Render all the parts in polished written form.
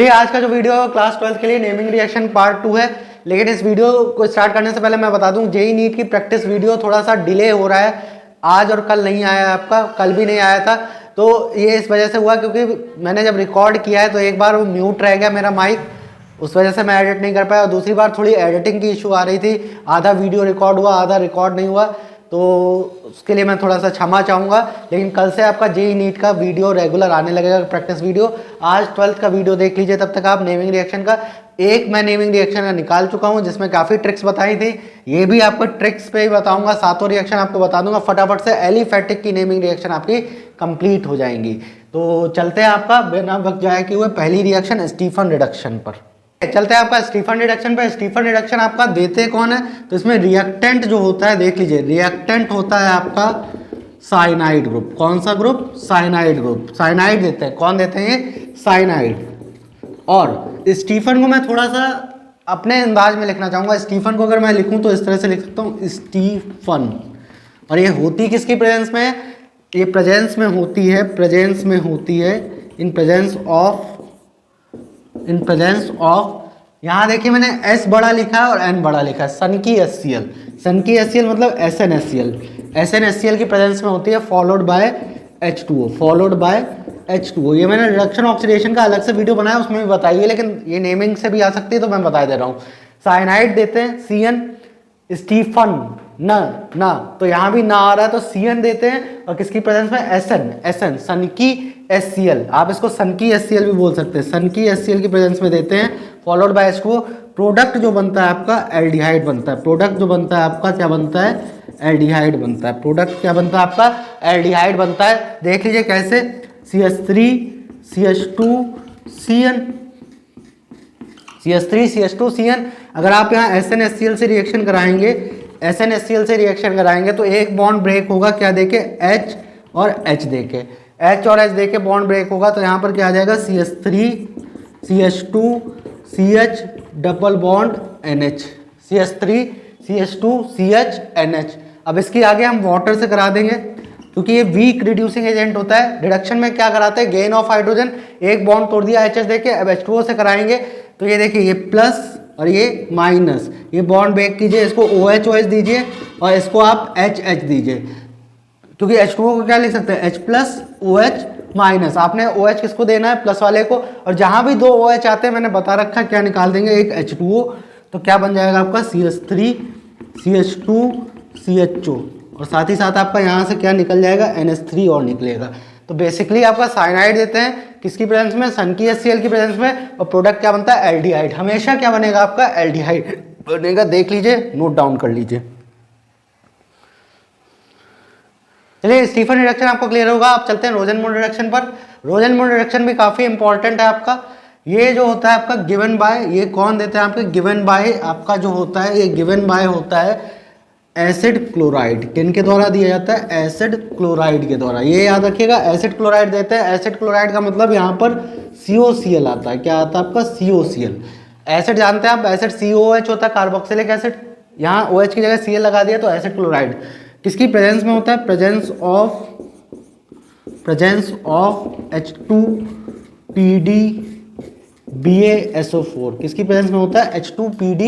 चलिए आज का जो वीडियो है क्लास 12 के लिए नेमिंग रिएक्शन पार्ट 2 है। लेकिन इस वीडियो को स्टार्ट करने से पहले मैं बता दूं जेईई नीट की प्रैक्टिस वीडियो थोड़ा सा डिले हो रहा है, आज और कल नहीं आया, आपका कल भी नहीं आया था। तो ये इस वजह से हुआ क्योंकि मैंने जब रिकॉर्ड किया है तो एक बार वो म्यूट रह गया मेरा माइक, उस वजह से मैं एडिट नहीं कर पाया। और दूसरी बार थोड़ी एडिटिंग की इशू आ रही थी, आधा वीडियो रिकॉर्ड हुआ आधा रिकॉर्ड नहीं हुआ, तो उसके लिए मैं थोड़ा सा क्षमा चाहूँगा। लेकिन कल से आपका जेईई नीट का वीडियो रेगुलर आने लगेगा, प्रैक्टिस वीडियो। आज 12th का वीडियो देख लीजिए, तब तक आप नेमिंग रिएक्शन का एक मैं नेमिंग रिएक्शन का निकाल चुका हूँ जिसमें काफ़ी ट्रिक्स बताई थी। ये भी आपको ट्रिक्स पे ही बताऊंगा, सातों रिएक्शन आपको बता दूंगा फटाफट से। एलिफेटिक की नेमिंग रिएक्शन आपकी कंप्लीट हो जाएंगी। तो चलते हैं आपका बिना वक्त जाए कि हुए पहली रिएक्शन स्टीफन रिडक्शन पर। चलते हैं आपका स्टीफन रिडक्शन पे। स्टीफन रिडक्शन आपका देते कौन है, तो इसमें रिएक्टेंट जो होता है देख लीजिए, रिएक्टेंट होता है आपका साइनाइड ग्रुप। कौन सा ग्रुप? Cyanide group. साइनाइड देते हैं, कौन देते हैं? ये साइनाइड। और स्टीफन को मैं थोड़ा सा अपने अंदाज में लिखना चाहूँगा। स्टीफन को अगर मैं लिखूँ तो इस तरह से लिख सकता हूँ, स्टीफन। और ये होती किसकी प्रेजेंस में है? ये प्रेजेंस में होती है, प्रेजेंस में होती है इन प्रेजेंस ऑफ यहाँ देखिए मैंने S बड़ा लिखा है और N बड़ा लिखा है, सन की HCl। सन की HCl मतलब SnHCl। SnHCl की प्रेजेंस में होती है followed by H2O, followed by H2O। ये मैंने रिडक्शन ऑक्सीडेशन का अलग से वीडियो बनाया, उसमें भी बताइए, लेकिन ये नेमिंग से भी आ सकती है तो मैं बता दे रहा हूँ। साइनाइड देते हैं Cn, स्टीफन ना तो यहाँ भी ना आ रहा है तो Cn देते हैं। और किसकी प्रेजेंस में? Sn, सन की HCl। आप इसको सन की HCl भी बोल सकते हैं, सन की HCl की प्रेजेंस में देते हैं फॉलोड बाय H2O। प्रोडक्ट जो बनता है आपका एल्डिहाइड बनता है। प्रोडक्ट जो बनता है आपका क्या बनता है? एल्डिहाइड बनता है। प्रोडक्ट क्या बनता है आपका? एल्डिहाइड बनता है। देख लीजिए कैसे, CH3 CH2 Cn, CH3 CH2 Cn। अगर आप यहाँ SnHCl से रिएक्शन कराएंगे, SnHCl से रिएक्शन कराएंगे तो एक बॉन्ड ब्रेक होगा, क्या देके? H और H देके, H और H देके बॉन्ड ब्रेक होगा। तो यहाँ पर क्या आ जाएगा? CH3 CH2 CH double bond NH, CH3 CH2 CH NH। अब इसकी आगे हम वाटर से करा देंगे क्योंकि ये वीक रिड्यूसिंग एजेंट होता है। रिडक्शन में क्या कराते हैं? गेन ऑफ हाइड्रोजन, एक बॉन्ड तोड़ दिया HH देके। अब H2O से कराएंगे तो ये देखिए ये प्लस और ये माइनस, ये बॉन्ड ब्रेक कीजिए, इसको OH दीजिए और इसको आप HH दीजिए, क्योंकि H2O को क्या लिख सकते हैं? H plus OH minus. आपने OH किसको देना है? प्लस वाले को। और जहां भी दो OH आते हैं मैंने बता रखा क्या निकाल देंगे, एक H2O। तो क्या बन जाएगा आपका? CH3 CH2 CHO। और साथ ही साथ आपका यहाँ से क्या निकल जाएगा? NH3 और निकलेगा। तो बेसिकली आपका साइनाइड देते हैं किसकी प्रेजेंस में? सन की HCl की प्रेजेंस में। और प्रोडक्ट क्या बनता है? एल्डिहाइड। हमेशा क्या बनेगा आपका? एल्डिहाइड बनेगा। देख लीजिए, नोट डाउन कर लीजिए। चलिए स्टीफन रिडक्शन आपको क्लियर होगा। आप चलते हैं रोजनमूल रिडक्शन पर। रोजनमूल रिडक्शन भी काफी इंपॉर्टेंट है आपका। ये जो होता है आपका गिवन बाय, ये कौन देते हैं आपके? गिवन बाय आपका जो होता है, ये गिवन बाय होता है एसिड क्लोराइड। किन के द्वारा दिया जाता है? एसिड क्लोराइड के द्वारा। ये याद रखिएगा, एसिड क्लोराइड देते हैं। एसिड क्लोराइड का मतलब यहाँ पर COCl आता है। क्या आता है आपका? COCl। एसिड जानते हैं आप, एसिड COH होता है, कार्बोक्सिलिक एसिड। यहाँ OH की जगह Cl लगा दिया तो एसिड क्लोराइड किसकी प्रेजेंस में होता है? Presence of H2PD BaSO4। किसकी प्रेजेंस में होता है? H2PD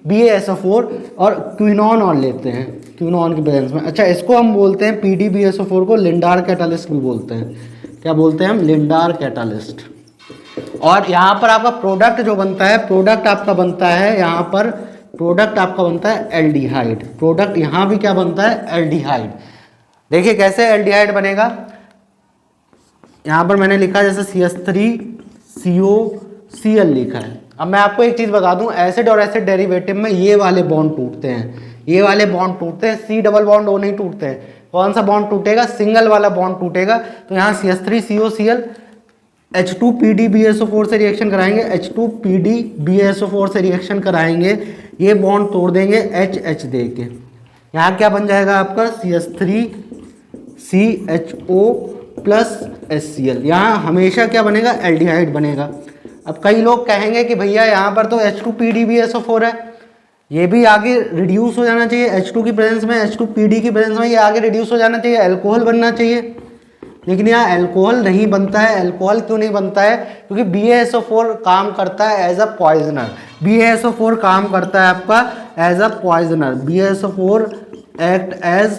BaSO4। और क्विनॉन और लेते हैं, क्विनॉन की प्रेजेंस में। अच्छा, इसको हम बोलते हैं PDBaSO4 को लिंडार कैटालिस्ट भी बोलते हैं। क्या बोलते हैं हम? लिंडार कैटालिस्ट। और यहाँ पर आपका प्रोडक्ट जो बनता है, प्रोडक्ट आपका बनता है यहाँ पर, प्रोडक्ट आपका बनता है एल्डिहाइड। प्रोडक्ट यहाँ भी क्या बनता है? एल्डिहाइड। देखिए कैसे एल्डिहाइड बनेगा। यहाँ पर मैंने लिखा जैसे CH3 COCl लिखा है। अब मैं आपको एक चीज बता दूं, एसिड और एसिड डेरिवेटिव में ये वाले बॉन्ड टूटते हैं, ये वाले बॉन्ड टूटते हैं, C डबल बॉन्ड O नहीं टूटते हैं। कौन सा बॉन्ड टूटेगा? सिंगल वाला बॉन्ड टूटेगा। तो यहाँ CH3 COCl H2PDBaSO4 से रिएक्शन कराएंगे, H2PDBaSO4 से रिएक्शन कराएंगे, ये बॉन्ड तोड़ देंगे HH दे के। यहाँ क्या बन जाएगा आपका? CH3 CHO plus HCl। यहाँ हमेशा क्या बनेगा? एल्डिहाइड बनेगा। अब कई लोग कहेंगे कि भैया यहाँ पर तो H2PDBaSO4 है, ये भी आगे रिड्यूस हो जाना चाहिए H2 की प्रेजेंस में, H2PD की प्रेजेंस में ये आगे रिड्यूस हो जाना चाहिए, अल्कोहल बनना चाहिए। लेकिन यहाँ अल्कोहल नहीं बनता है। अल्कोहल क्यों नहीं बनता है? क्योंकि BaSO4 काम करता है एज अ पॉइजनर। BaSO4 काम करता है आपका as a poisoner. BaSO4 act as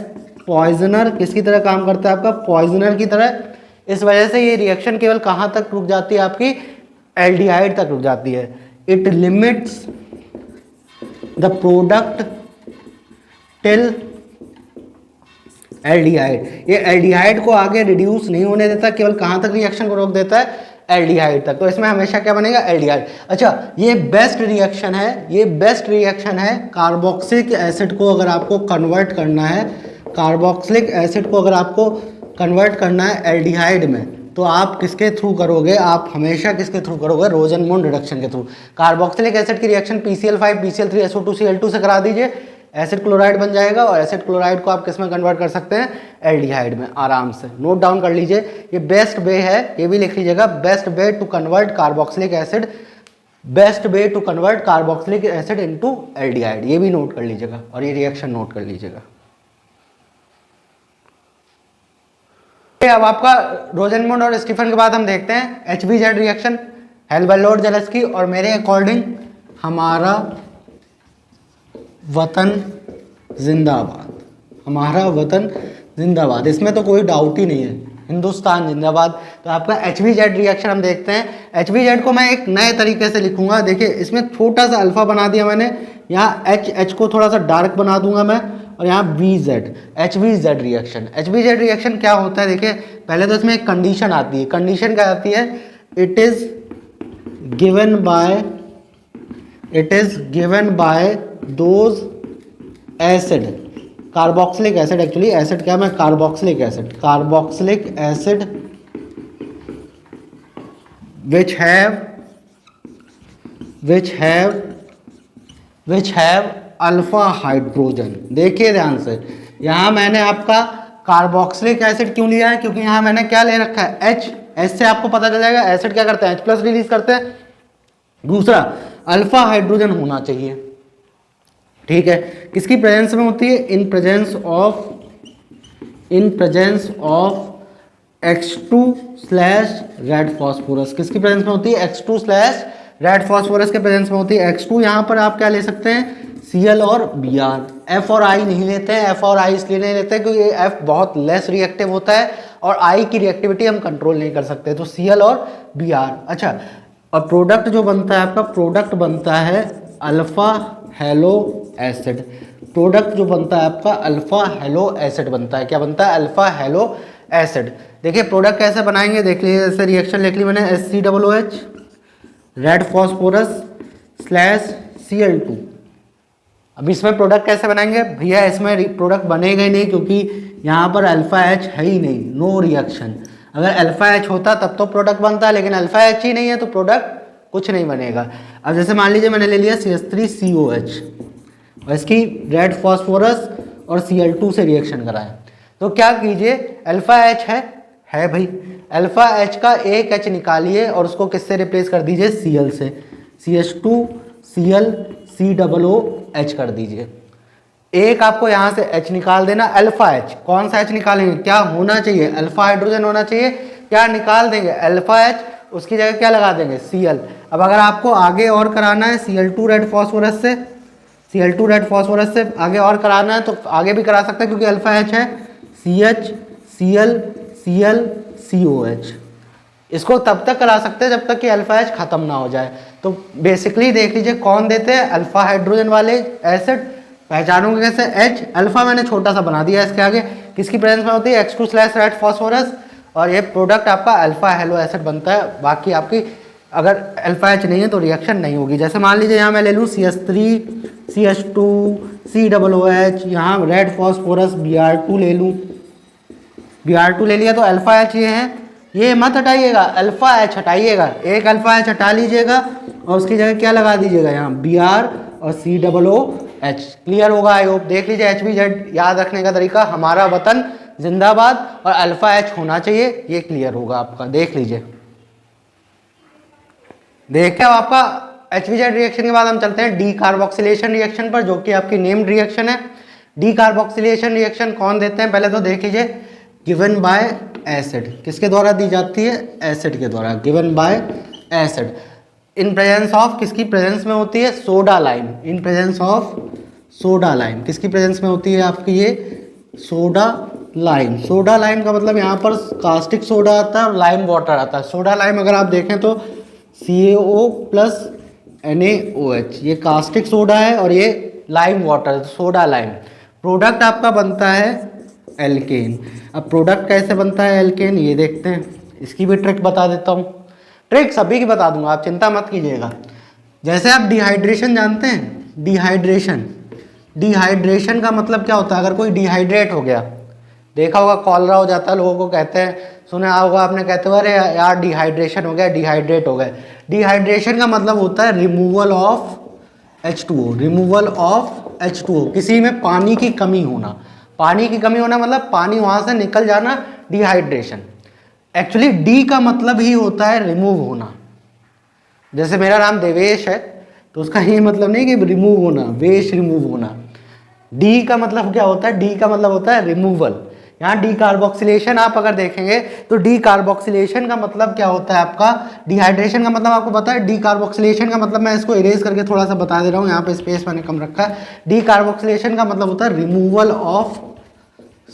poisoner. किसकी तरह काम करता है? आपका पॉइजनर की तरह। इस वजह से ये रिएक्शन केवल कहाँ तक रुक जाती है? आपकी एल्डिहाइड तक रुक जाती है। It limits the product till aldehyde. ये एल्डिहाइड को आगे रिड्यूस नहीं होने देता, केवल कहाँ तक रिएक्शन को रोक देता है? एल्डिहाइड तक। तो इसमें हमेशा क्या बनेगा? एल्डिहाइड। अच्छा, ये बेस्ट रिएक्शन है, ये बेस्ट रिएक्शन है कार्बोक्सिलिक एसिड को अगर आपको कन्वर्ट करना है, कार्बोक्सिलिक एसिड को अगर आपको कन्वर्ट करना है एल्डिहाइड में, तो आप किसके थ्रू करोगे? आप हमेशा किसके थ्रू करोगे? रोजनमून रिडक्शन के थ्रू। कार्बोक्सिलिक एसिड की रिएक्शन PCl5 PCl3SO2Cl2 से करा दीजिए, एसिड क्लोराइड बन जाएगा, और एसिड क्लोराइड को आप किस में कन्वर्ट कर सकते हैं? एल्डिहाइड में, आराम से। नोट डाउन कर लीजिए, ये बेस्ट वे है, ये भी लिख लीजिएगा, best way to convert carboxylic acid, best way to convert carboxylic acid into aldehyde. ये भी नोट कर लीजिएगा और ये रिएक्शन नोट कर लीजिएगा। अब आपका रोजनमून और स्टीफन के बाद हम देखते हैं HBZ रिएक्शन, हेल्बलोट-ज़ेलेस्की, और मेरे अकॉर्डिंग हमारा वतन जिंदाबाद, हमारा वतन जिंदाबाद, इसमें तो कोई डाउट ही नहीं है, हिंदुस्तान जिंदाबाद। तो आपका HBZ रिएक्शन हम देखते हैं। HBZ को मैं एक नए तरीके से लिखूंगा। देखिए, इसमें छोटा सा अल्फा बना दिया मैंने, यहाँ H को थोड़ा सा डार्क बना दूंगा मैं, और यहाँ BZ, HBZ reaction. HBZ reaction क्या होता है? देखिए, पहले तो इसमें एक कंडीशन आती है। कंडीशन क्या आती है? It is given by those acid, carboxylic acid, actually acid क्या? मैं carboxylic acid which have alpha hydrogen. देखिए ध्यान से, यहाँ मैंने आपका कार्बोक्सिलिक एसिड क्यों लिया है? क्योंकि यहाँ मैंने क्या ले रखा है? H से आपको पता चल जाएगा एसिड क्या करते हैं? H+ रिलीज करते हैं। दूसरा, अल्फा हाइड्रोजन होना चाहिए, ठीक है। किसकी प्रेजेंस में होती है? इन presence of X2/ red phosphorus. किसकी प्रेजेंस में होती है? X2/ रेड फॉस्फोरस के प्रेजेंस में होती है। X2 यहाँ पर आप क्या ले सकते हैं? Cl और Br। F और I नहीं लेते हैं। F और I इसलिए नहीं लेते हैं क्योंकि F बहुत लेस रिएक्टिव होता है और I की रिएक्टिविटी हम कंट्रोल नहीं कर सकते, तो Cl और Br। अच्छा, और प्रोडक्ट जो बनता है आपका, प्रोडक्ट बनता है अल्फा हेलो एसिड। प्रोडक्ट जो बनता है आपका अल्फा हेलो एसिड बनता है। क्या बनता है? Alpha hello acid. देखिए प्रोडक्ट कैसे बनाएंगे, देख लीजिए। जैसे रिएक्शन लिख ली मैंने, HCOOH रेड फॉस्फोरस /Cl2। अब इसमें प्रोडक्ट कैसे बनाएंगे भैया? इसमें प्रोडक्ट बनेगा ही नहीं, क्योंकि यहाँ पर अल्फा H है ही नहीं, नो रिएक्शन। अगर अल्फा H होता तब तो प्रोडक्ट बनता है, लेकिन अल्फा H ही नहीं है तो प्रोडक्ट कुछ नहीं बनेगा। अब जैसे मान लीजिए मैंने ले लिया CH3COH और इसकी रेड फॉस्फोरस और Cl2 से रिएक्शन कराया, तो क्या कीजिए? अल्फा H है भाई, अल्फा H का एक H निकालिए और उसको किससे रिप्लेस कर दीजिए? Cl से। CH2Cl COOH कर दीजिए। एक आपको यहाँ से H निकाल देना, अल्फा H। कौन सा H निकालेंगे? क्या होना चाहिए? अल्फा हाइड्रोजन होना चाहिए। क्या निकाल देंगे? अल्फा H, उसकी जगह क्या लगा देंगे? Cl। अब अगर आपको आगे और कराना है Cl2 रेड फॉस्फोरस से आगे और कराना है तो आगे भी करा सकते हैं, क्योंकि अल्फा H है। CH ClClCOH। इसको तब तक करा सकते हैं जब तक कि अल्फा H खत्म ना हो जाए। तो बेसिकली देख लीजिए कौन देते हैं? अल्फा हाइड्रोजन वाले एसिड। पहचानोगे कैसे? H। अल्फा मैंने छोटा सा बना दिया इसके आगे। किसकी प्रेजेंस में होती है? X2/ रेड फॉस्फोरस, और ये प्रोडक्ट आपका अल्फा हेलो एसिड बनता है। बाकी आपकी अगर अल्फा H नहीं है तो रिएक्शन नहीं होगी। जैसे मान लीजिए यहाँ मैं ले लूँ CH3 CH2 COOH, यहाँ रेड फॉस्फोरस Br2 ले लूँ। Br2 ले लिया तो अल्फा H ये है, ये मत हटाइएगा, अल्फा H हटाइएगा। एक अल्फा H हटा लीजिएगा और उसकी जगह क्या लगा दीजिएगा? यहाँ Br और COOH। क्लियर होगा आई होप। देख लीजिए HBZ याद रखने का तरीका, हमारा वतन जिंदाबाद और अल्फा H होना चाहिए, ये क्लियर होगा आपका। देख लीजिए। देखिए अब आपका HBZ रिएक्शन के बाद हम चलते हैं डीकार्बोक्सिलेशन रिएक्शन पर, जो कि आपकी नेम्ड रिएक्शन है। डीकार्बोक्सिलेशन रिएक्शन कौन देते हैं? पहले तो देख लीजिए, गिवन बाय एसिड, किसके द्वारा दी जाती है? एसिड के द्वारा, given by acid in presence of, किसकी प्रेजेंस में होती है? Soda lime, in presence of soda lime, किसकी प्रेजेंस में होती है आपकी ये? Soda lime. सोडा लाइम का मतलब यहाँ पर कास्टिक सोडा आता है और लाइम वाटर आता है। सोडा लाइम अगर आप देखें तो CaO प्लस NaOH, ये कास्टिक सोडा है और ये lime water, soda lime. Product आपका बनता है एल्केन। अब प्रोडक्ट कैसे बनता है एल्केन, ये देखते हैं। इसकी भी ट्रिक बता देता हूँ, ट्रिक सभी की बता दूंगा, आप चिंता मत कीजिएगा। जैसे आप डिहाइड्रेशन जानते हैं, डिहाइड्रेशन, डिहाइड्रेशन का मतलब क्या होता है? अगर कोई डिहाइड्रेट हो गया, देखा होगा कॉलरा हो जाता है, लोगों को कहते हैं, सुना होगा आपने, कहते हुए अरे यार डिहाइड्रेशन हो गया, डिहाइड्रेट हो गए। डिहाइड्रेशन का मतलब होता है removal of H2O, removal of H2O, किसी में पानी की कमी होना। पानी की कमी होना मतलब पानी वहाँ से निकल जाना, डिहाइड्रेशन। एक्चुअली डी का मतलब ही होता है रिमूव होना। जैसे मेरा नाम देवेश है तो उसका ये मतलब नहीं कि रिमूव होना, वेश रिमूव होना। डी का मतलब क्या होता है? डी का मतलब होता है रिमूवल। यहाँ डी कार्बोक्सिलेशन आप अगर देखेंगे तो डी कार्बोक्सिलेशन का मतलब क्या होता है आपका? डिहाइड्रेशन का मतलब आपको पता है। डी कार्बोक्सिलेशन का मतलब मैं इसको इरेज करके थोड़ा सा बता दे रहा हूँ, यहाँ पे स्पेस मैंने कम रखा है। डी कार्बोक्सिलेशन का मतलब होता है removal of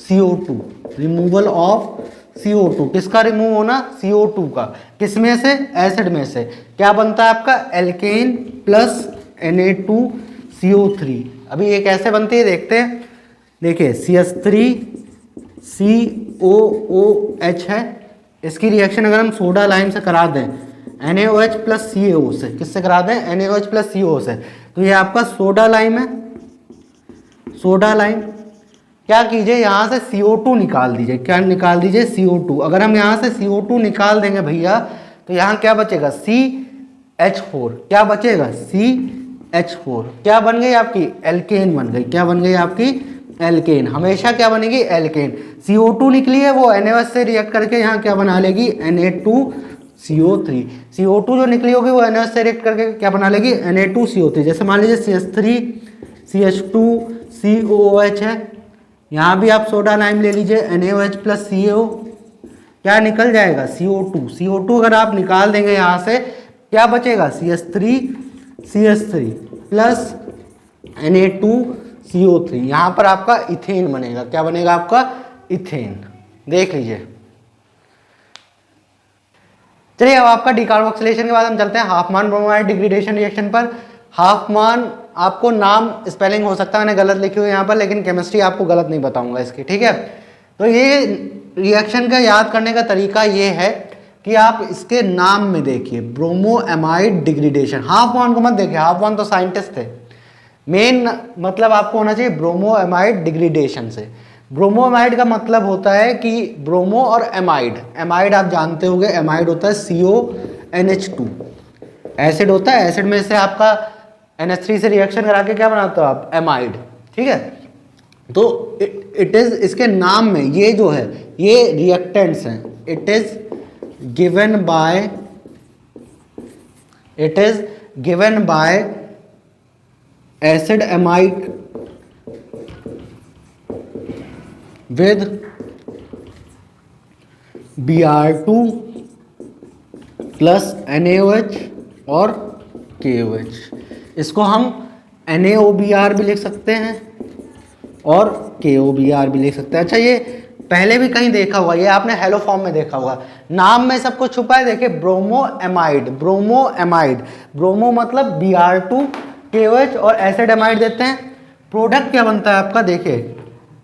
CO2, removal of CO2। किसका रिमूव होना? CO2 का। किस में से? एसिड में से। क्या बनता है आपका? Alkane plus Na2CO3। अभी ये कैसे बनती है देखते हैं। देखिए CH3COOH है, इसकी रिएक्शन अगर हम सोडा लाइम से करा दें, NaOH प्लस CaO से, किससे करा दें? NaOH प्लस CO से, तो ये आपका सोडा लाइम है। सोडा लाइम, क्या कीजिए यहाँ से CO2 निकाल दीजिए। क्या निकाल दीजिए? CO2। अगर हम यहाँ से CO2 निकाल देंगे भैया तो यहाँ क्या बचेगा? CH4। क्या बचेगा? CH4। क्या बन गई आपकी? एल्केन बन गई। क्या बन गई आपकी? एल्केन। हमेशा क्या बनेगी? एल्केन। CO2 निकली है, वो NaOH से रिएक्ट करके यहाँ क्या बना लेगी? Na2CO3। CO2 जो निकली होगी वो NaOH से रिएक्ट करके क्या बना लेगी? Na2CO3। जैसे मान लीजिए CH3 CH2 COOH है, यहाँ भी आप सोडा लाइम ले लीजिए, NaOH प्लस CaO, क्या निकल जाएगा? CO2। CO2 अगर आप निकाल देंगे यहाँ से, क्या बचेगा? CH3 plus Na2CO3। यहाँ पर आपका इथेन बनेगा। क्या बनेगा आपका? इथेन। देख लीजिए। चलिए अब आपका डिकार्बोक्सिलेशन के बाद हम चलते हैं हाफमान ब्रोमाइड डिग्रेडेशन रिएक्शन पर। हाफमान आपको नाम स्पेलिंग हो सकता है मैंने गलत लिखी हुई यहाँ पर, लेकिन केमिस्ट्री आपको गलत नहीं बताऊंगा इसकी, ठीक है। तो ये रिएक्शन का याद करने का तरीका ये है कि आप इसके नाम में देखिए, ब्रोमो एमाइड डिग्रेडेशन। हाफमान को मत देखिए, हाफमान तो साइंटिस्ट थे। मेन मतलब आपको होना चाहिए ब्रोमो एमाइड डिग्रेडेशन से। ब्रोमो एमाइड का मतलब होता है कि ब्रोमो और एमाइड, एमाइड आप जानते होंगे, एमाइड होता है CONH2, एसिड होता है, एसिड में से आपका NH3 से रिएक्शन करा के क्या बनाते हो आप? एमाइड, ठीक है। तो इट इज, इसके नाम में ये जो है ये रिएक्टेंट्स हैं। It is given by acid amide with Br2 plus NaOH और KOH। इसको हम NaOBr भी लिख सकते हैं और KOBr भी लिख सकते हैं। अच्छा, ये पहले भी कहीं देखा हुआ, ये आपने हेलो फॉर्म में देखा होगा, नाम में सब कुछ छुपा है। देखिए bromo amide, bromo amide, bromo मतलब Br2 KOH और एसिड एमाइड देते हैं। प्रोडक्ट क्या बनता है आपका? देखिए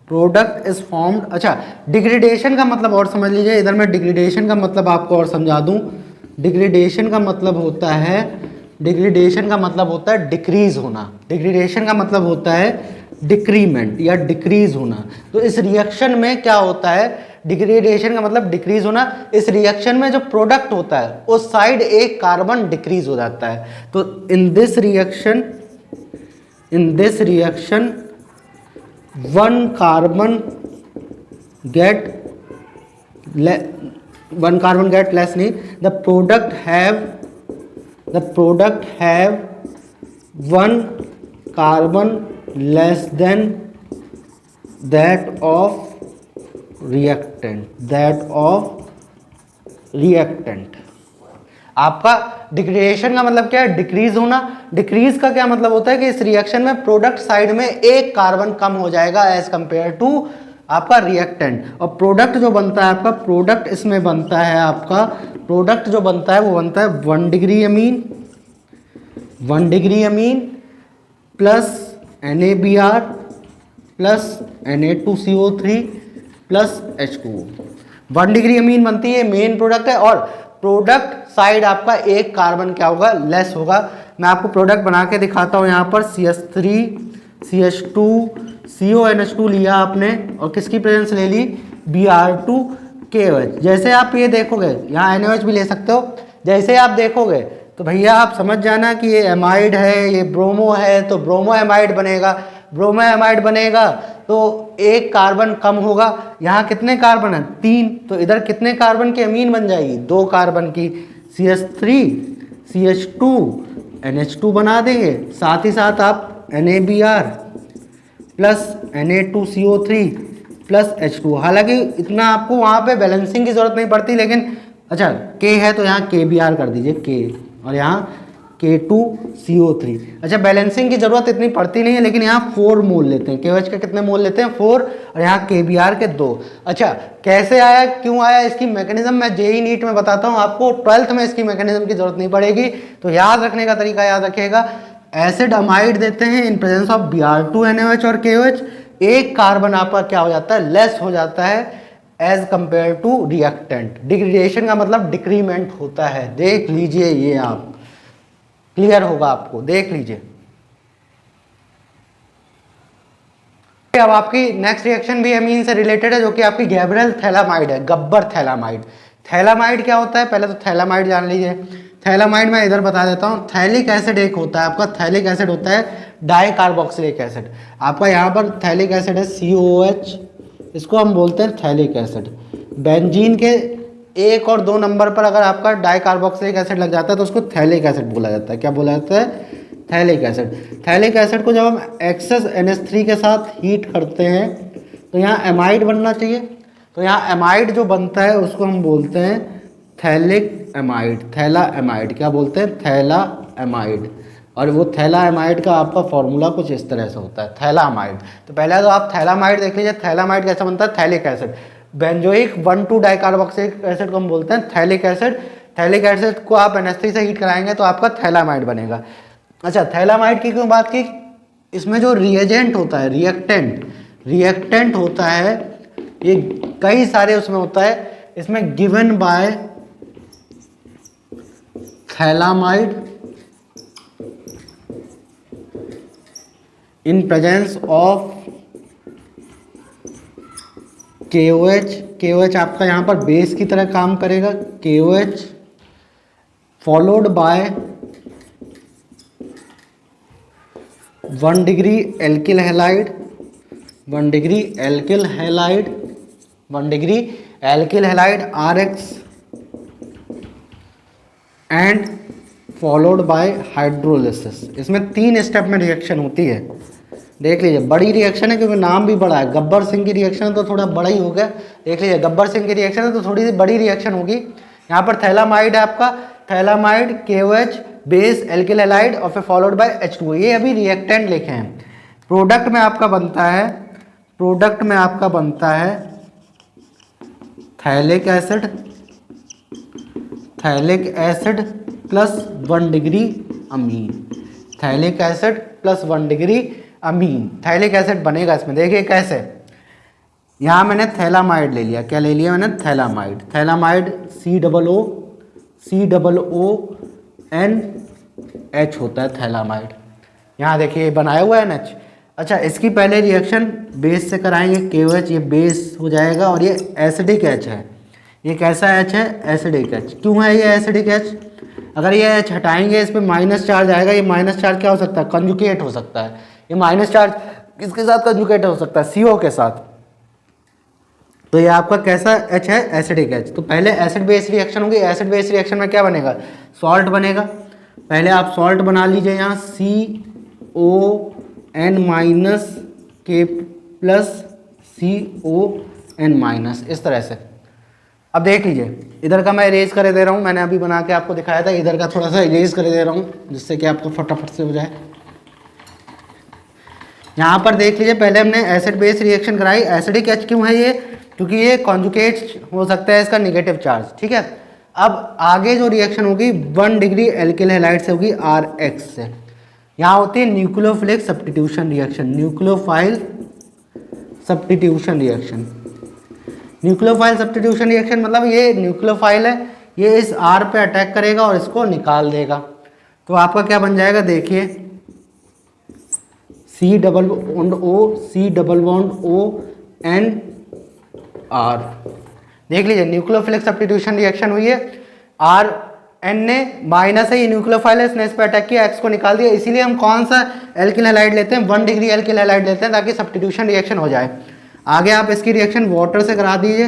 प्रोडक्ट इज फॉर्म्ड। अच्छा, डिग्रेडेशन का मतलब और समझ लीजिए, इधर मैं डिग्रेडेशन का मतलब आपको और समझा दूं। डिग्रेडेशन का मतलब होता है, डिग्रेडेशन का मतलब होता है डिक्रीज होना। डिग्रेडेशन का मतलब होता है डिक्रीमेंट या डिक्रीज होना। तो इस रिएक्शन में क्या होता है? डिग्रेडेशन का मतलब डिक्रीज होना। इस रिएक्शन में जो प्रोडक्ट होता है उस साइड एक कार्बन डिक्रीज हो जाता है। तो in this reaction one carbon get less नहीं, the product have one carbon less than that of reactant, that of reactant. आपका डिग्रेडेशन का मतलब क्या है? डिक्रीज होना। डिक्रीज का क्या मतलब होता है कि इस रिएक्शन में प्रोडक्ट साइड में एक कार्बन कम हो जाएगा एज कंपेयर टू आपका रिएक्टेंट। और प्रोडक्ट जो बनता है आपका, प्रोडक्ट इसमें बनता है आपका, प्रोडक्ट जो बनता है वो बनता है 1 degree amine, 1 degree amine plus NaBr plus Na2CO3 plus H2O। 1 degree amine बनती है, मेन प्रोडक्ट है, और प्रोडक्ट साइड आपका एक कार्बन क्या होगा? लेस होगा। मैं आपको प्रोडक्ट बना के दिखाता हूँ। यहाँ पर CH3 CH2 CONH2 लिया आपने, और किसकी प्रेजेंस ले ली? Br2 KOH। जैसे आप ये देखोगे, यहाँ NaOH भी ले सकते हो, जैसे आप देखोगे तो भैया आप समझ जाना कि ये एमाइड है, ये ब्रोमो है, तो ब्रोमो एमाइड बनेगा। ब्रोमो एमाइड बनेगा तो एक कार्बन कम होगा। यहाँ कितने कार्बन है? 3। तो इधर कितने कार्बन की अमीन बन जाएगी? 2 कार्बन की। CH3 CH2 NH2 बना देंगे, साथ ही साथ आप NaBr plus Na2CO3 plus H2। हालांकि इतना आपको वहाँ पे बैलेंसिंग की जरूरत नहीं पड़ती, लेकिन अच्छा K है तो यहाँ KBr कर दीजिए K, और यहाँ K2CO3। अच्छा, बैलेंसिंग की जरूरत इतनी पड़ती नहीं है, लेकिन यहाँ 4 मोल लेते हैं। KOH के कितने मोल लेते हैं? 4, और यहाँ KBr के 2। अच्छा, कैसे आया, क्यों आया, इसकी मैकेनिज्म मैं JEE नीट में बताता हूँ आपको। 12th में इसकी मैकेनिज्म की जरूरत नहीं पड़ेगी, तो याद रखने का तरीका याद रखिएगा। एसिड अमाइड देते हैं in presence of Br2 NaOH और KOH, एक कार्बन आपका क्या हो जाता है? लेस हो जाता है as compare to reactant. Degradation का मतलब डिक्रीमेंट होता है। देख लीजिए, ये आप क्लियर होगा आपको, देख लीजिए। अब आपकी नेक्स्ट रिएक्शन भी अमीन से रिलेटेड है, जो कि आपकी गैब्रियल थैलामाइड है, गब्बर थैलामाइड। थैलामाइड क्या होता है? पहले तो थैलामाइड जान लीजिए। थैलामाइड मैं इधर बता देता हूँ। थैलिक एसिड एक होता है आपका, थैलिक एसिड होता है डाइकार्बोक्सिलिक एसिड। आपका यहाँ पर थैलिक एसिड है COOH, इसको हम बोलते हैं थैलिक एसिड। बेंजीन के 1 और 2 नंबर पर अगर आपका डाइकार्बोक्सिलिक एसिड लग जाता है तो उसको थैलिक एसिड बोला जाता है। क्या बोला जाता है? Phthalic acid. थैलिक एसिड को जब हम एक्सेस NH3 के साथ हीट करते हैं तो यहाँ एमाइड बनना चाहिए। तो यहाँ एमाइड जो बनता है उसको हम बोलते हैं थैलिक एमाइड, थैला एमाइड। क्या बोलते हैं? थैला एमाइड। और वो थैला एमाइड का आपका फॉर्मूला कुछ इस तरह से होता है, थैला एमाइड। तो पहले तो आप थैलामाइड देख लीजिए। थैलामाइड कैसा बनता है? Phthalic acid. Benzoic 1,2 dicarboxylic acid को हम बोलते हैं थैलिक एसिड। थैलिक एसिड को आप NH3 से हीट कराएंगे तो आपका थैलामाइड बनेगा। अच्छा, थैलामाइड की क्यों बात की? इसमें जो रिएजेंट होता है, रिएक्टेंट होता है, ये कई सारे उसमें होता है। इसमें given by phthalimide in presence of KOH। KOH आपका यहाँ पर बेस की तरह काम करेगा, KOH followed by 1 degree alkyl halide, 1 degree alkyl halide, 1 degree alkyl halide RX and followed by hydrolysis. इसमें 3 स्टेप में रिएक्शन होती है। देख लीजिए, बड़ी रिएक्शन है क्योंकि नाम भी बड़ा है। गब्बर सिंह की रिएक्शन तो थोड़ा बड़ा ही हो गया। देख लीजिए, गब्बर सिंह की रिएक्शन है तो थोड़ी सी बड़ी रिएक्शन होगी। यहाँ पर थैलामाइड है आपका, phthalimide KOH base alkyl halide और फिर फॉलोड बाय H2O। ये अभी रिएक्टेंट लिखे हैं। प्रोडक्ट में आपका बनता है, प्रोडक्ट में आपका बनता है phthalic acid, phthalic acid plus 1 degree amine, phthalic acid plus 1 degree amine. Phthalic acid बनेगा इसमें। देखिए कैसे, यहाँ मैंने थैलामाइड ले लिया। क्या ले लिया मैंने? थैलामाइड। थैलामाइड COONH होता है थैलामाइड। यहाँ देखिए बनाया हुआ है NH। अच्छा, इसकी पहले रिएक्शन बेस से कराएंगे। KOH ये बेस हो जाएगा और ये एसिडिक H है। ये कैसा H है? Acidic H। क्यों है ये एसिडिक H? अगर ये H हटाएंगे, इस पर माइनस चार्ज आएगा। ये माइनस चार्ज क्या हो सकता है? कंजुकेट हो सकता है। ये माइनस चार्ज किसके साथ कंजुकेट हो सकता है? CO के साथ। तो ये आपका कैसा H है? Acidic H। तो पहले एसिड बेस रिएक्शन होगी। एसिड बेस रिएक्शन में क्या बनेगा? सॉल्ट बनेगा। पहले आप सॉल्ट बना लीजिए। यहाँ CON- K + CO N minus, इस तरह से। अब देख लीजिए, इधर का मैं इरेज कर दे रहा हूँ, मैंने अभी बना के आपको दिखाया था, इधर का थोड़ा सा इरेज कर दे रहा हूँ जिससे कि आपको फटाफट से हो जाए। यहाँ पर देख लीजिए, पहले हमने एसिड बेस रिएक्शन कराई, एसिडिक H क्यों है ये, क्योंकि ये कॉन्जुगेट हो सकता है इसका नेगेटिव चार्ज, ठीक है। अब आगे जो रिएक्शन होगी 1 डिग्री एल्किल हैलाइड से होगी RH से। यहाँ होती है nucleophilic substitution reaction, nucleophile substitution reaction. Nucleophile substitution reaction मतलब ये न्यूक्लियोफाइल है, ये इस R पे अटैक करेगा और इसको निकाल देगा। तो आपका क्या बन जाएगा, देखिए C double bond O, C double bond O N R। देख लीजिए, न्यूक्लियोफिलिक सब्स्टिट्यूशन रिएक्शन हुई है, R N ने माइनस है, ये न्यूक्लियोफाइल है, इसने इस पर अटैक किया, X को निकाल दिया। इसीलिए हम कौन सा एल्किल हैलाइड लेते हैं, 1 डिग्री एल्किल हैलाइड लेते हैं ताकि सब्स्टिट्यूशन रिएक्शन हो जाए। आगे आप इसकी रिएक्शन वाटर से करा दीजिए,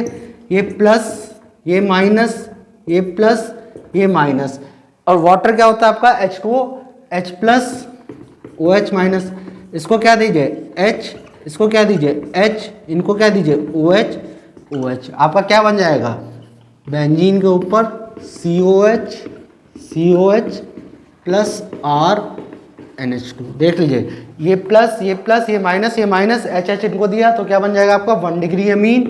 ये प्लस, ये माइनस, ये प्लस, ये माइनस, और वाटर क्या होता है आपका H2O, H plus OH minus, इसको क्या दीजिए H, इसको क्या दीजिए H, इनको क्या दीजिए OH, OH। आपका क्या बन जाएगा, बेंजीन के ऊपर COH, COH plus R NH2। देख लीजिए, ये प्लस, ये प्लस, ये माइनस, ये माइनस, HH इनको दिया तो क्या बन जाएगा आपका 1 डिग्री अमीन,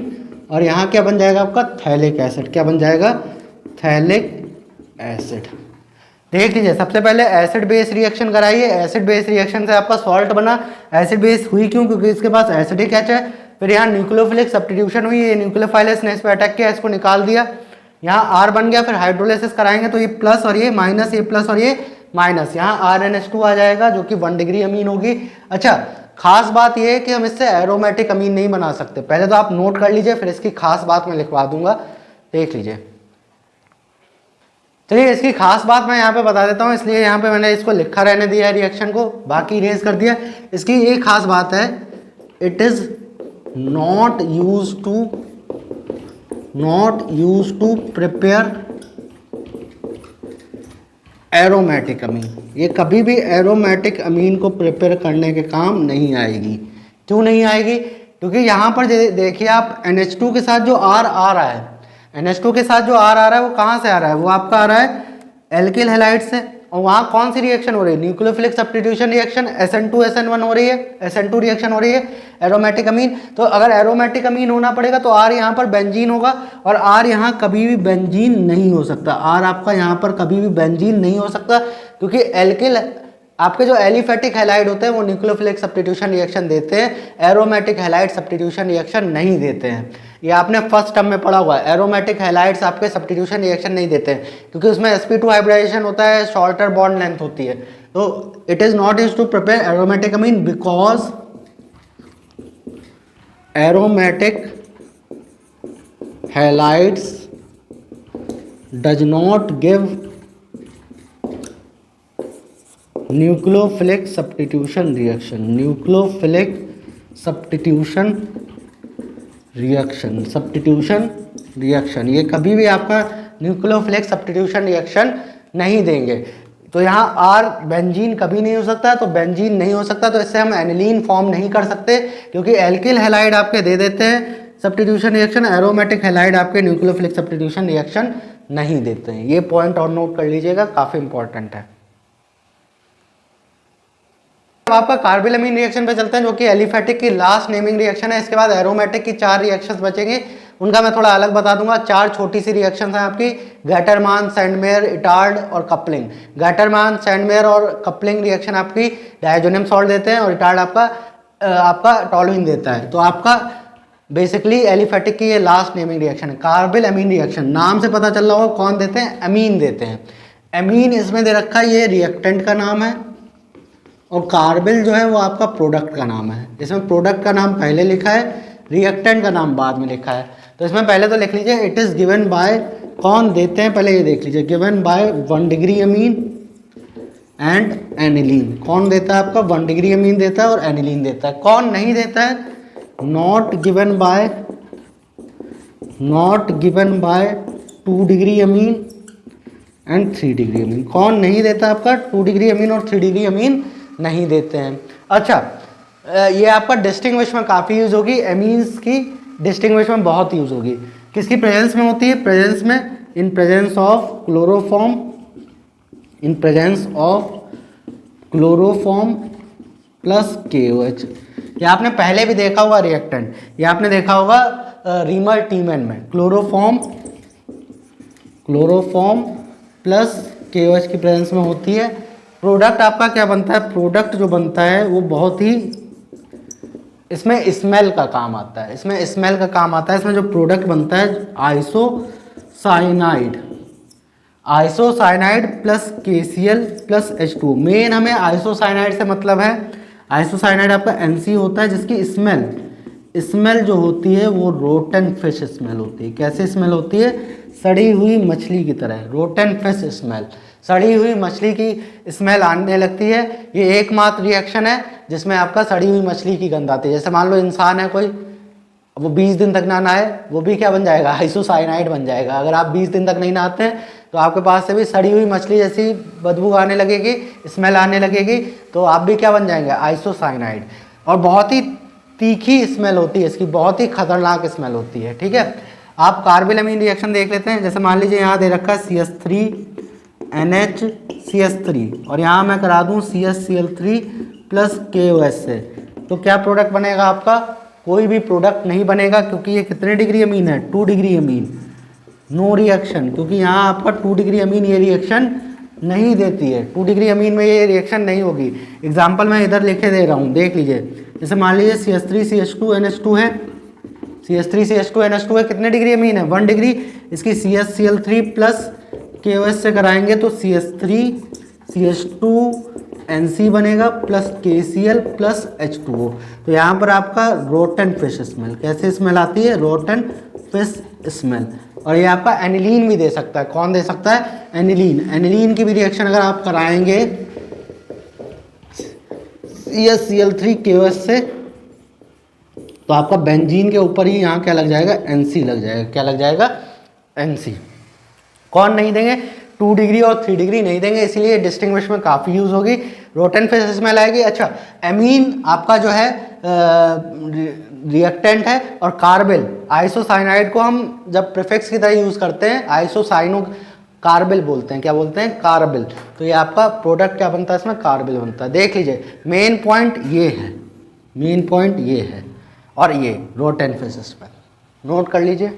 और यहाँ क्या बन जाएगा आपका थैलिक एसिड, क्या बन जाएगा थैलिक एसिड। देख लीजिए, सबसे पहले एसिड बेस रिएक्शन कराइए, एसिड बेस रिएक्शन से आपका सॉल्ट बना। एसिड बेस हुई क्यों, क्योंकि इसके पास एसिडिक H है। फिर यहाँ न्यूक्लियोफिलिक सब्स्टिट्यूशन हुई, ये न्यूक्लियोफाइल ने इस पर अटैक किया, इसको निकाल दिया, यहाँ R बन गया। फिर हाइड्रोलिसिस कराएंगे तो ये प्लस और ये माइनस, ये प्लस और ये माइनस, यहाँ RNH2 आ जाएगा जो कि 1 डिग्री अमीन होगी। अच्छा, खास बात ये है कि हम इससे एरोमेटिक अमीन नहीं बना सकते, पहले तो आप नोट कर लीजिए, फिर इसकी खास बात मैं लिखवा दूंगा, देख लीजिए। चलिए, इसकी खास बात मैं यहाँ पे बता देता हूँ, इसलिए यहाँ पे मैंने इसको लिखा रहने दिया है रिएक्शन को, बाकी इरेज कर दिया। इसकी ये खास बात है, it is not use to prepare aromatic amine. ये कभी भी एरोमेटिक अमीन को प्रिपेयर करने के काम नहीं आएगी। क्यों नहीं आएगी, क्योंकि यहाँ पर देखिए आप NH2 के साथ जो R आ रहा है, NH2 के साथ जो R आ रहा है वो कहाँ से आ रहा है, वो आपका आ रहा है एल्किल हैलाइड से। और वहाँ कौन सी रिएक्शन हो रही है, न्यूक्लियोफिलिक सब्स्टिट्यूशन रिएक्शन, SN2SN1 हो रही है, SN2 रिएक्शन हो रही है, एरोमेटिक अमीन। तो अगर एरोमेटिक अमीन होना पड़ेगा तो R यहाँ पर बेंजीन होगा, और R यहाँ कभी भी बेंजीन नहीं हो सकता, R आपका यहाँ पर कभी भी बेंजीन नहीं हो सकता, क्योंकि एल्किल आपके जो एलिफेटिक हैलाइड होते हैं वो न्यूक्लियोफिलिक सब्स्टिट्यूशन रिएक्शन देते हैं, एरोमेटिक हैलाइड सब्स्टिट्यूशन रिएक्शन नहीं देते हैं। ये आपने फर्स्ट टर्म में पढ़ा हुआ है, एरोमेटिक हैलाइड्स आपके सब्स्टिट्यूशन रिएक्शन नहीं देते हैं, क्योंकि उसमें sp2 हाइब्रिडाइजेशन होता है, शॉर्टर बॉन्ड लेंथ होती है। तो it is not used to prepare aromatic amine because aromatic halides does not give nucleophilic substitution reaction, nucleophilic substitution reaction, ये कभी भी आपका न्यूक्लियोफिलिक सब्स्टिट्यूशन रिएक्शन नहीं देंगे। तो यहाँ R बेंजीन कभी नहीं हो सकता, तो बेंजीन नहीं हो सकता तो इससे हम एनिलीन फॉर्म नहीं कर सकते, क्योंकि एल्किल हैलाइड आपके दे देते हैं सब्स्टिट्यूशन रिएक्शन, एरोमेटिक हैलाइड आपके न्यूक्लियोफिलिक सब्स्टिट्यूशन रिएक्शन नहीं देते हैं। ये पॉइंट और नोट कर लीजिएगा, काफ़ी इंपॉर्टेंट है। अब आपका कार्बिल अमीन रिएक्शन पे चलते हैं, जो कि एलिफेटिक की लास्ट नेमिंग रिएक्शन है। इसके बाद एरोमेटिक की 4 रिएक्शंस बचेंगे, उनका मैं थोड़ा अलग बता दूंगा। 4 छोटी सी रिएक्शंस हैं आपकी, गैटरमान, सैंडमेयर, इटार्ड और कपलिंग। गैटरमान, सैंडमेयर और कपलिंग रिएक्शन आपकी डायजोनियम सॉल्ट देते हैं, और इटार्ड आपका टॉलुइन देता है। तो आपका बेसिकली एलिफेटिक की ये लास्ट नेमिंग रिएक्शन है, कार्बिल अमीन रिएक्शन। नाम से पता चल रहा होगा कौन देते हैं, अमीन देते हैं। अमीन इसमें दे रखा है, ये रिएक्टेंट का नाम है, और कार्बिल जो है वो आपका प्रोडक्ट का नाम है। इसमें प्रोडक्ट का नाम पहले लिखा है, रिएक्टेंट का नाम बाद में लिखा है। तो इसमें पहले तो लिख लीजिए, इट इज़ गिवन बाय, कौन देते हैं पहले ये देख लीजिए, given by 1 degree amine and aniline. कौन देता है आपका, 1 डिग्री अमीन देता है और एनिलीन देता है। कौन नहीं देता है, not given by 2 degree amine and 3 degree amine. कौन नहीं देता आपका, 2 डिग्री अमीन और 3 डिग्री अमीन नहीं देते हैं। अच्छा, ये आपका डिस्टिंग्विश में काफ़ी यूज होगी, एमीन्स की डिस्टिंग्विश में बहुत यूज होगी। किसकी प्रेजेंस में होती है? प्रेजेंस में, इन presence of chloroform, in presence of chloroform plus KOH। ये आपने पहले भी देखा होगा रिएक्टेंट, ये आपने देखा होगा रीमर टीमैन में, क्लोरोफॉर्म प्लस KOH की प्रेजेंस में होती है। प्रोडक्ट आपका क्या बनता है? प्रोडक्ट जो बनता है वो बहुत ही, इसमें स्मेल का काम आता है, इसमें स्मेल का काम आता है। इसमें जो प्रोडक्ट बनता है isocyanide plus KCl plus H2। Main हमें आइसोसाइनाइड से मतलब है, आइसोसाइनाइड आपका NC होता है, जिसकी स्मेल जो होती है वो रोटन फिश स्मेल होती है। कैसे स्मेल होती है? सड़ी हुई मछली की तरह, रोटन फिश स्मेल, सड़ी हुई मछली की स्मेल आने लगती है। ये एकमात्र रिएक्शन है जिसमें आपका सड़ी हुई मछली की गंध आती है। जैसे मान लो इंसान है कोई, वो 20 दिन तक ना नहाए, वो भी क्या बन जाएगा? आइसोसाइनाइड बन जाएगा। अगर आप 20 दिन तक नहीं नहाते हैं तो आपके पास से भी सड़ी हुई मछली जैसी बदबू आने लगेगी, स्मेल आने लगेगी, तो आप भी क्या बन जाएंगे? आइसोसाइनाइड। और बहुत ही तीखी स्मेल होती है इसकी, बहुत ही खतरनाक स्मेल होती है। ठीक है, आप कार्बिलमीन रिएक्शन देख लेते हैं। जैसे मान लीजिए यहाँ दे रखा है CH3NHCH3 और यहाँ मैं करा दूँ CHCl3 प्लस KOH से, तो क्या प्रोडक्ट बनेगा आपका? कोई भी प्रोडक्ट नहीं बनेगा, क्योंकि ये कितने डिग्री अमीन है? 2 डिग्री अमीन। नो रिएक्शन, क्योंकि यहाँ आपका 2 डिग्री अमीन ये रिएक्शन नहीं देती है। 2 डिग्री अमीन में ये रिएक्शन नहीं होगी। एग्जाम्पल मैं इधर लिखे दे रहा हूँ, देख लीजिए। जैसे मान लीजिए CH3CH2NH2 है, CH3CH2NH2 है, कितने डिग्री अमीन है? 1 डिग्री। इसकी CHCl3 प्लस KOH से कराएंगे तो CH3CH2NC बनेगा प्लस KCl प्लस H2O। तो यहाँ पर आपका रोटन फिश स्मेल, कैसे स्मेल आती है? Rotten fish smell. और ये आपका एनिलीन भी दे सकता है। कौन दे सकता है? एनिलीन। एनिलीन की भी रिएक्शन अगर आप कराएंगे CHCl3 KOH से, तो आपका बेंजीन के ऊपर ही यहाँ क्या लग जाएगा? NC लग जाएगा। क्या लग जाएगा? NC। कौन नहीं देंगे? 2 डिग्री और 3 डिग्री नहीं देंगे, इसीलिए डिस्टिंग्विश में काफ़ी यूज़ होगी। रोटन फिश स्मेल आएगी। अच्छा, एमीन आपका जो है रिएक्टेंट है, और कार्बिल, आइसोसाइनाइड को हम जब प्रीफिक्स की तरह यूज़ करते हैं आइसोसाइनो कार्बिल बोलते हैं। क्या बोलते हैं? कार्बिल। तो ये आपका प्रोडक्ट क्या बनता है? इसमें कार्बिल बनता है। देख लीजिए, मेन पॉइंट ये है, मेन पॉइंट ये है, और ये रोटन फिश स्मेल नोट कर लीजिए।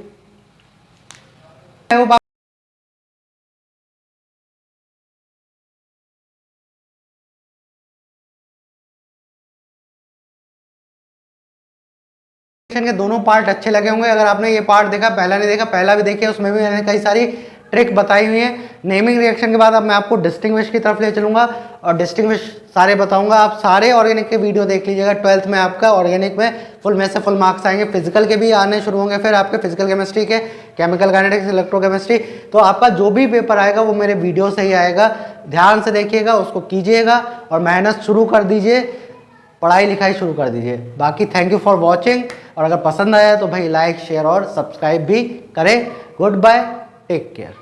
के दोनों पार्ट अच्छे लगे होंगे। अगर आपने ये पार्ट देखा, पहला नहीं देखा, पहला भी देखिए, उसमें भी मैंने कई सारी ट्रिक बताई हुई है। नेमिंग रिएक्शन के बाद अब मैं आपको डिस्टिंग्विश की तरफ ले चलूंगा और डिस्टिंग्विश सारे बताऊंगा। आप सारे ऑर्गेनिक के वीडियो देख लीजिएगा। 12th में आपका ऑर्गेनिक में फुल में से फुल मार्क्स आएंगे। फिजिकल के भी आने शुरू होंगे, फिर आपके फिजिकल केमिस्ट्री के, केमिकल काइनेटिक्स, इलेक्ट्रोकेमिस्ट्री। तो आपका जो भी पेपर आएगा वो मेरे वीडियो से ही आएगा। ध्यान से देखिएगा, उसको कीजिएगा और मेहनत शुरू कर दीजिए, पढ़ाई लिखाई शुरू कर दीजिए। बाकी थैंक यू फॉर वॉचिंग, और अगर पसंद आया तो भाई लाइक, शेयर और सब्सक्राइब भी करें। Goodbye, take care.